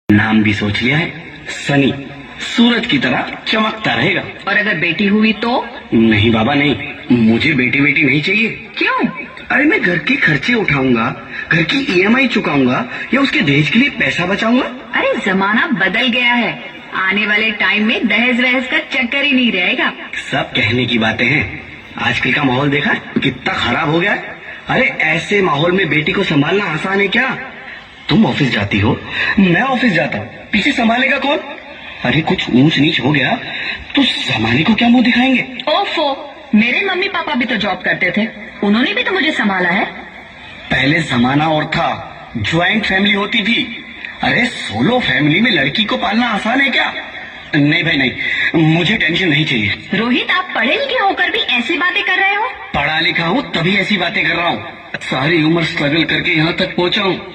नाम भी सोच लिया है, सनी। सूरज की तरह चमकता रहेगा। और अगर बेटी हुई तो? नहीं बाबा नहीं, मुझे बेटी बेटी नहीं चाहिए। क्यों? अरे मैं घर के खर्चे उठाऊंगा, घर की ईएमआई चुकाऊंगा या उसके दहेज के लिए पैसा बचाऊंगा। अरे जमाना बदल गया है, आने वाले टाइम में दहेज वहेज का चक्कर ही नहीं रहेगा। सब कहने की बातें हैं, आजकल का माहौल देखा कितना खराब हो गया है। अरे ऐसे माहौल में बेटी को संभालना आसान है क्या? तुम ऑफिस जाती हो, मैं ऑफिस जाता हूँ, पीछे संभालेगा कौन? अरे कुछ ऊंच नीच हो गया तो जमाने को क्या मुंह दिखाएंगे? ओफो, मेरे मम्मी पापा भी तो जॉब करते थे, उन्होंने भी तो मुझे संभाला है। पहले जमाना और था, ज्वाइंट फैमिली होती थी। अरे सोलो फैमिली में लड़की को पालना आसान है क्या? नहीं भाई नहीं, मुझे टेंशन नहीं चाहिए। रोहित, आप पढ़े लिखे होकर भी ऐसी बातें कर रहे हो? पढ़ा लिखा हूँ तभी ऐसी बातें कर रहा हूँ। सारी उम्र स्ट्रगल करके यहाँ तक पहुँचा हूँ,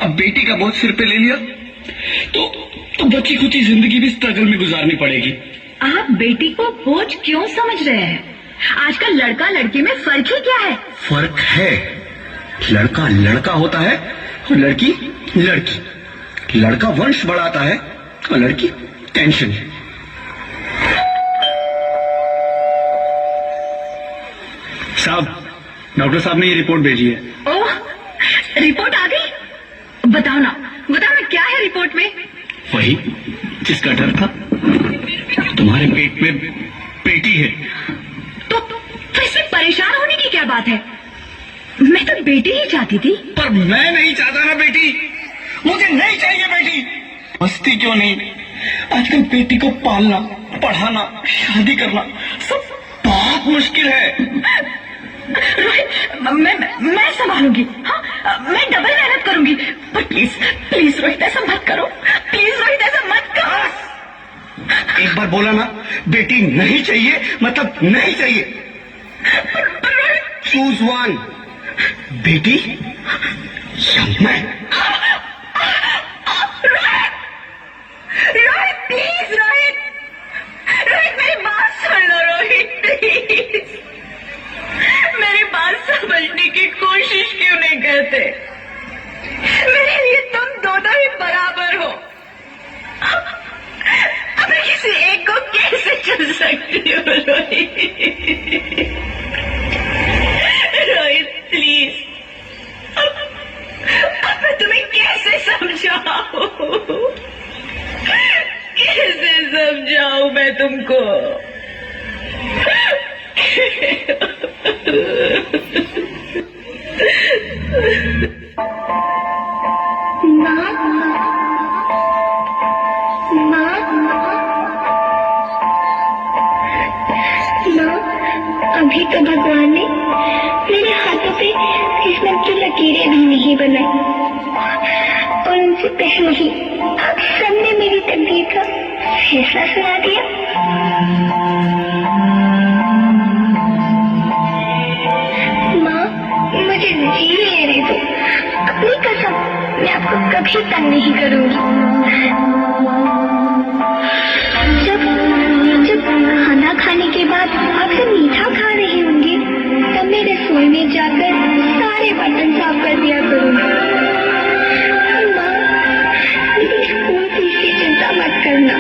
अब बेटी का बोझ सिर पे ले लिया तो बची खुची जिंदगी भी स्ट्रगल में गुजारनी पड़ेगी। आप बेटी को बोझ क्यों समझ रहे हैं? आजकल लड़का लड़की में फर्क ही क्या है? फर्क है, लड़का लड़का होता है और लड़की लड़की। लड़का वंश बढ़ाता है और लड़की टेंशन। साहब, डॉक्टर साहब ने ये रिपोर्ट भेजी है। ओह, रिपोर्ट आ गई? बताओ ना क्या है रिपोर्ट में? वही जिसका डर था, तुम्हारे पेट में बेटी है। तो फिर से परेशान होने की क्या बात है? मैं तो बेटी ही चाहती थी। पर मैं नहीं चाहता ना बेटी, मुझे नहीं चाहिए बेटी। मस्ती क्यों नहीं, आजकल बेटी को पालना, पढ़ाना, शादी करना सब बहुत मुश्किल है। रोहित, मैं संभालूंगी। हाँ, मैं डबल मेहनत करूंगी। पर प्लीज रोहित, ऐसा मत करो। प्लीज रोहित, ऐसा मत करो। एक बार बोला ना, बेटी नहीं चाहिए मतलब नहीं चाहिए। चूज वन, बेटी या मैं। रोहित प्लीज, रोहित मेरी बात सुन लो। रोहित प्लीज, मेरी बात समझने की कोशिश क्यों नहीं करते? मेरे लिए तुम दोनों ही बराबर हो। अब मैं किसी एक को कैसे चुन सकती हूँ? रोहित प्लीज, अब मैं तुम्हें कैसे समझाऊं? कैसे समझाऊं मैं तुमको? अभी तो भगवान ने मेरे हाथों पे किस्मत की लकीरें भी नहीं बनाई, और उनसे पहले ही आप सबने मेरी तकदीर का फैसला सुना दिया। माँ, मुझे जी लेने दो। अपनी कसम, मैं आपको कभी तंग नहीं करूंगी। जब खाना खाने के बाद आपसे मीठा खा रही होंगी, तब मैं रसोई में जाकर सारे बर्तन साफ कर दिया करूंगी। माँ, मेरी स्कूल फीस की चिंता मत करना,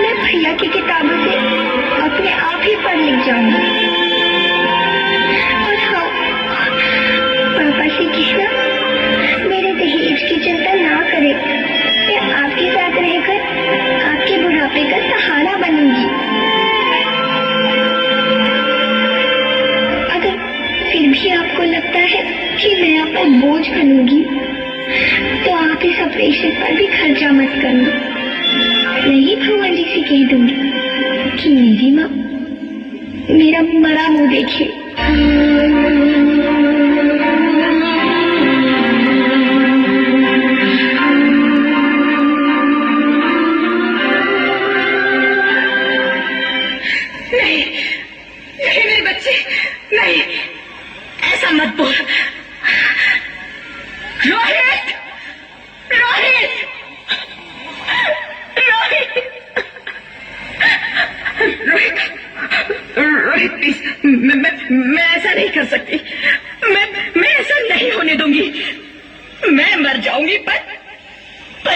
मैं भैया की किताबों से अपने आप ही पढ़ लिख जाऊंगी। और हाँ, पापा से कहना मेरे दहेज की चिंता ना करे, मैं आपके साथ रहकर आपके बुढ़ापे का सहारा बनूंगी। अगर फिर भी आपको लगता है कि मैं आप पर बोझ बनूंगी, तो आप इस ऑपरेशन पर भी खर्चा मत करना। नहीं, भगवान जी से कह दूंगी कि मेरी माँ मेरा मरा मुंह देखे। नहीं मेरे बच्चे, नहीं, ऐसा मत बोल। रोहित, रोहित, रोहित, रोहित, रोहित प्लीज, मैं ऐसा नहीं कर सकती। मैं ऐसा नहीं होने दूंगी। मैं मर जाऊंगी पर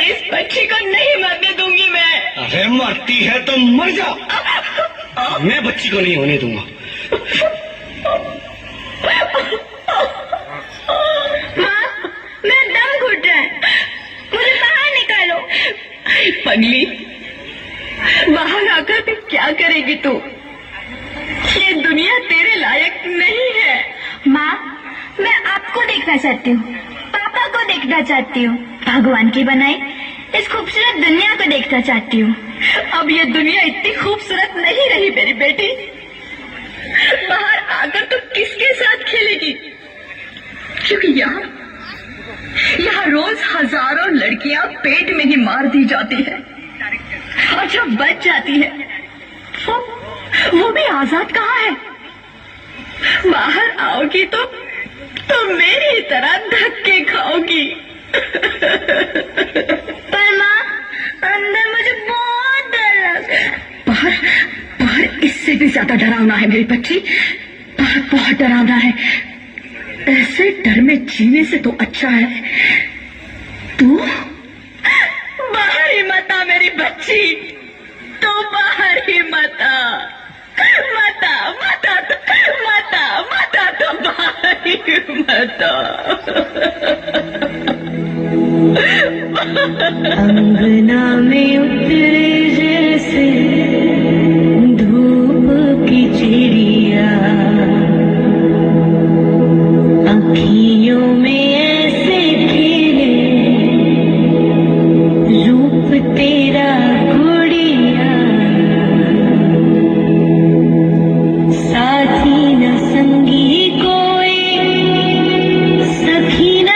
इस बच्ची को नहीं मरने दूंगी मैं। अरे मरती है तो मर जा, मैं बच्ची को नहीं होने दूंगा। माँ, मेरा दम घुट रहा है, मुझे बाहर निकालो। पगली, बाहर आकर भी क्या करेगी तू? ये दुनिया तेरे लायक नहीं है। माँ, मैं आपको देखना चाहती हूँ, पापा को देखना चाहती हूँ, भगवान की बनाई इस खूबसूरत दुनिया को देखना चाहती हूँ। अब ये दुनिया इतनी खूबसूरत नहीं रही मेरी बेटी। बाहर आकर तो किसके साथ खेलेगी? क्योंकि यहाँ रोज हजारों लड़कियां पेट में ही मार दी जाती है, और जब बच जाती है वो भी आजाद कहाँ है? बाहर आओगी तो मेरी तरह धक्के खाओगी। पर माँ, अंदर मुझे बहुत डर लग रहा है। बाहर इससे भी ज्यादा डरावना है मेरी बच्ची, बाहर बहुत डरावना है। ऐसे डर में जीने से तो अच्छा है तू बाहर ही मत आ मेरी बच्ची, तो बाहर ही मत आ, तो बाहर ही मत आ। अंगना में उतरे जैसे धूप की चिड़िया, अखियों में ऐसे खिले रूप तेरा गुड़िया, साथी न संगी कोई, सखी न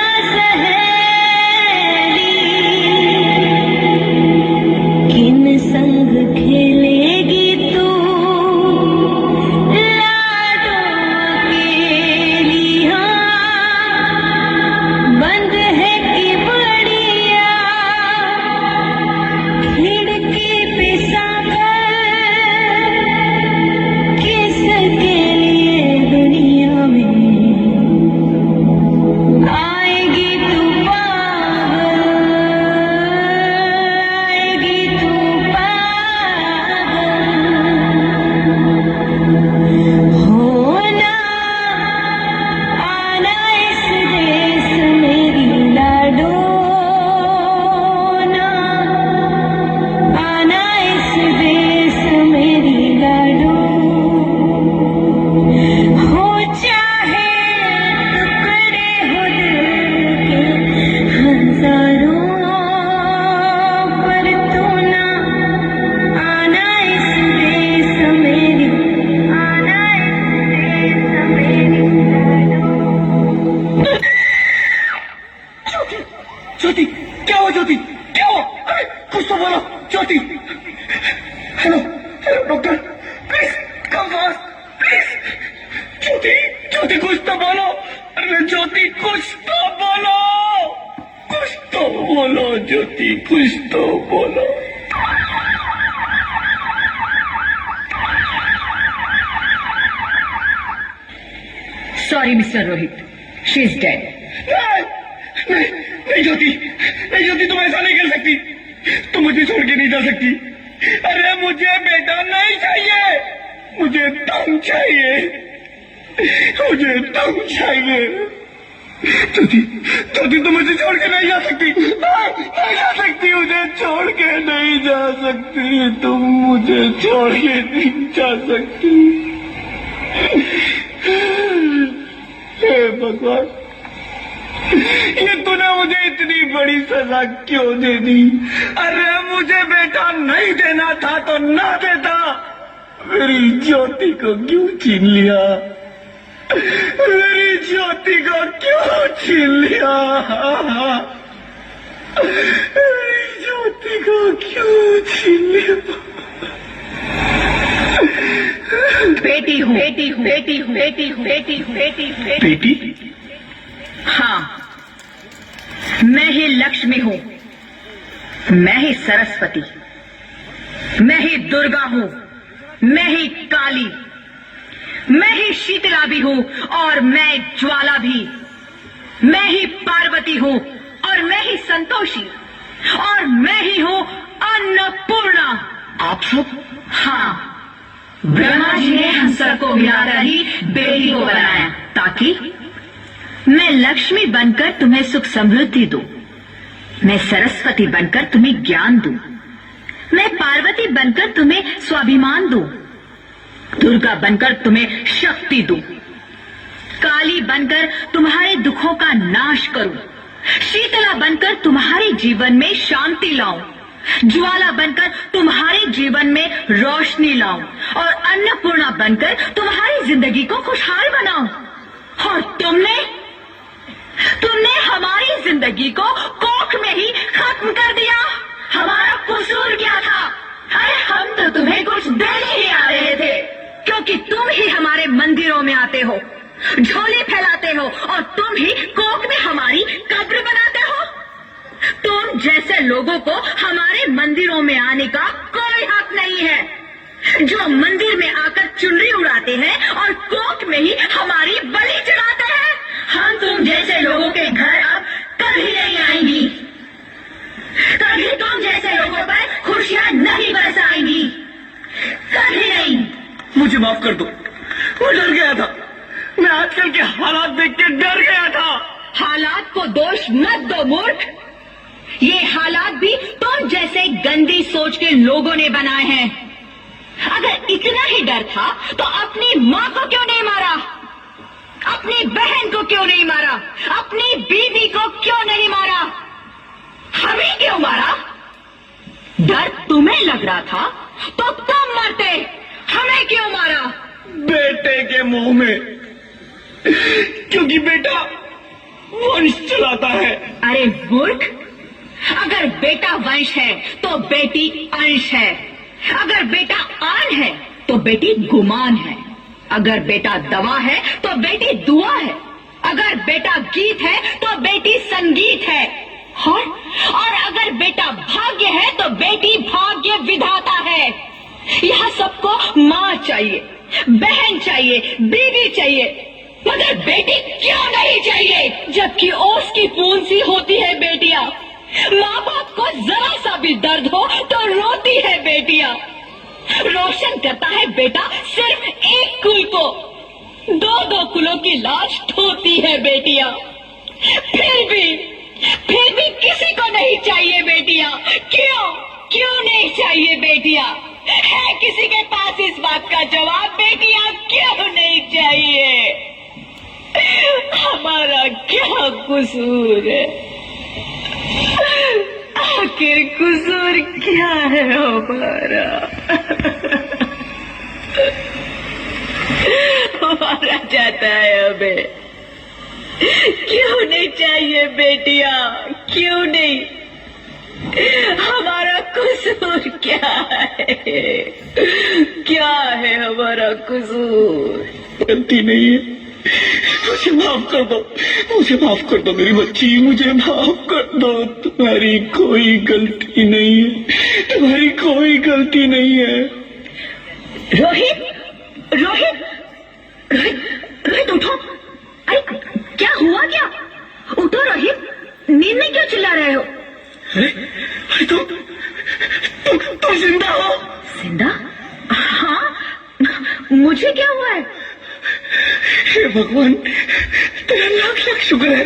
किन संग खेलेगी तू लाडो अकेलिया, बंद है कि बढ़िया खिड़की पे साकर, किसके लिए दुनिया में आएगी तू पागल, आएगी तू पागल, होना आना इस देश मेरी लाडो, ना आना इस देश मेरी लाडो, हो चाहे टुकड़े हो दिल के हजारों, पर तू ना आना इस देश मेरी, आना इस देश मेरी लाडो। ज्योति, क्या हुआ ज्योति, क्या हुआ? अरे कुछ तो बोलो Jyoti. Hello doctor, please come fast please. Jyoti कुछ तो बोलो। अरे ज्योति कुछ तो बोलो, ज्योति कुछ तो बोलो। Sorry mister Rohit, she is dead. नहीं ज्योति, तुम ऐसा नहीं कर सकती, तुम मुझे छोड़ के नहीं जा सकती। अरे मुझे बेटा नहीं चाहिए, मुझे दम चाहिए, मुझे दम चाहिए। ज्योति तुम मुझे छोड़ के नहीं जा सकती, नहीं जा सकती, मुझे छोड़ के नहीं जा सकती, तुम मुझे छोड़ के नहीं जा सकती। हे भगवान, ये तूने मुझे इतनी बड़ी सजा क्यों दे दी? अरे मुझे बेटा नहीं देना था तो ना देता, मेरी ज्योति को क्यों छीन लिया? मेरी ज्योति को क्यों छीन लिया? मेरी ज्योति को क्यों छीन लिया? बेटी हूँ। बेटी? हाँ, मैं ही लक्ष्मी हूँ, मैं ही सरस्वती, मैं ही दुर्गा हूँ, मैं ही काली, मैं ही शीतला भी हूँ और मैं ज्वाला भी, मैं ही पार्वती हूँ और मैं ही संतोषी, और मैं ही हूँ अन्नपूर्णा। आप सब? हाँ, ब्रह्मा जी ने हम सबको मिलाकर ही बेटी को बनाया ताकि मैं लक्ष्मी बनकर तुम्हें सुख समृद्धि दूं, मैं सरस्वती बनकर तुम्हें ज्ञान दूं, मैं पार्वती बनकर तुम्हें स्वाभिमान दूं, दुर्गा बनकर तुम्हें शक्ति दूं, काली बनकर तुम्हारे दुखों का नाश करूं, शीतला बनकर तुम्हारे जीवन में शांति लाऊं, ज्वाला बनकर तुम्हारे जीवन में रोशनी लाऊं और अन्नपूर्णा बनकर तुम्हारी जिंदगी को खुशहाल बनाऊं। और तुमने हमारी जिंदगी को कोख में ही खत्म कर दिया। हमारा कसूर क्या था? अरे हम तो तुम्हें कुछ देने ही आ रहे थे, क्योंकि तुम ही हमारे मंदिरों में आते हो, झोले फैलाते हो और तुम ही कोख में हमारी कब्र बनाते हो। तुम जैसे लोगों को हमारे मंदिरों में आने का कोई हक नहीं है, जो मंदिर में आकर चुनरी उड़ाते हैं और कोख में ही हमारी बलि चढ़ाते हैं। हम तुम जैसे लोगों के घर अब कभी नहीं आएंगी, कभी तुम जैसे लोगों पर खुशियां नहीं बरसाएंगी, कभी नहीं। मुझे माफ कर दो, मैं डर गया था। मैं आजकल के हालात देख के डर गया था। हालात को दोष मत दो मूर्ख, ये हालात भी तुम जैसे गंदी सोच के लोगों ने बनाए हैं। अगर इतना ही डर था तो अपनी माँ को क्यों नहीं मारा, अपनी बहन को क्यों नहीं मारा, अपनी बीवी को क्यों नहीं मारा, हमें क्यों मारा? डर तुम्हें लग रहा था तो तुम मरते, हमें क्यों मारा? बेटे के मुंह में, क्योंकि बेटा वंश चलाता है। अरे मूर्ख, अगर बेटा वंश है तो बेटी अंश है, अगर बेटा आन है तो बेटी गुमान है, अगर बेटा दवा है तो बेटी दुआ है, अगर बेटा गीत है तो बेटी संगीत है, और अगर बेटा भाग्य है तो बेटी भाग्य विधाता है। यहाँ सबको माँ चाहिए, बहन चाहिए, बीवी चाहिए, मगर बेटी क्यों नहीं चाहिए? जबकि ओस की पूंछ सी होती है बेटियां, माँ बाप को जरा सा भी दर्द हो तो रोती है बेटियां, रोशन करता है बेटा सिर्फ एक कुल को, दो दो कुलों की लाश ढोती है बेटियां। फिर भी किसी को नहीं चाहिए बेटियां। क्यों नहीं चाहिए बेटियां? है किसी के पास इस बात का जवाब? बेटियां क्यों नहीं चाहिए? हमारा क्या कसूर है? आखिर कसूर क्या है हमारा? मारा जाता है हमें, क्यों नहीं चाहिए बेटियां? क्यों नहीं? हमारा कसूर क्या है? क्या है हमारा कसूर? गलती नहीं है, मुझे माफ कर दो, मुझे माफ कर दो मेरी बच्ची, मुझे माफ कर दो। तुम्हारी कोई गलती नहीं है, तुम्हारी कोई गलती नहीं है। रोहित, रोहित, रोहित, रोहित उठो। अरे क्या हुआ क्या? उठो रोहित, नींद में क्यों चिल्ला रहे हो? अरे तुम जिंदा हो? जिंदा? हाँ, मुझे क्या हुआ है? हे भगवान, तेरा लाख लाख शुक्र है,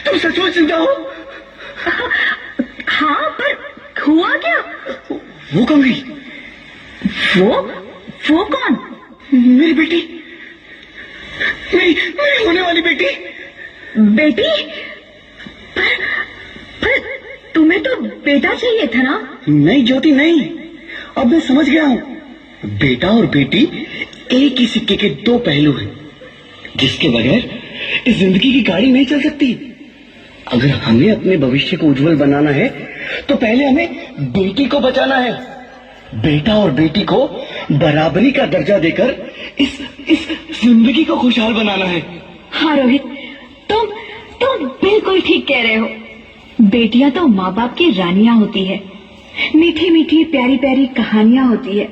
तुम सचमुच जिंदा हो। हाँ, पर हुआ क्या? वो कौन गई? वो कौन? मेरी बेटी, मेरी होने वाली बेटी। बेटी? पर तुम्हें तो बेटा चाहिए था ना? नहीं ज्योति नहीं, अब मैं समझ गया हूँ। बेटा और बेटी एक ही सिक्के के दो पहलू हैं, जिसके बगैर इस जिंदगी की गाड़ी नहीं चल सकती। अगर हमें अपने भविष्य को उज्जवल बनाना है तो पहले हमें बेटी को बचाना है। बेटा और बेटी को बराबरी का दर्जा देकर इस जिंदगी को खुशहाल बनाना है। हाँ रोहित, तुम बिल्कुल ठीक कह रहे हो। बेटियां तो माँ बाप की रानियां होती है, मीठी मीठी प्यारी प्यारी कहानियां होती है।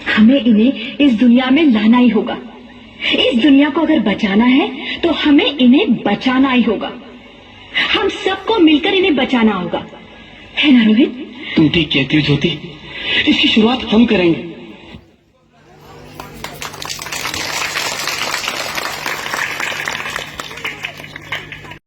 हमें इन्हें इस दुनिया में लाना ही होगा। इस दुनिया को अगर बचाना है तो हमें इन्हें बचाना ही होगा। हम सबको मिलकर इन्हें बचाना होगा। है ना रोहित? तुम ठीक कहती हो ज्योति, इसकी शुरुआत हम करेंगे।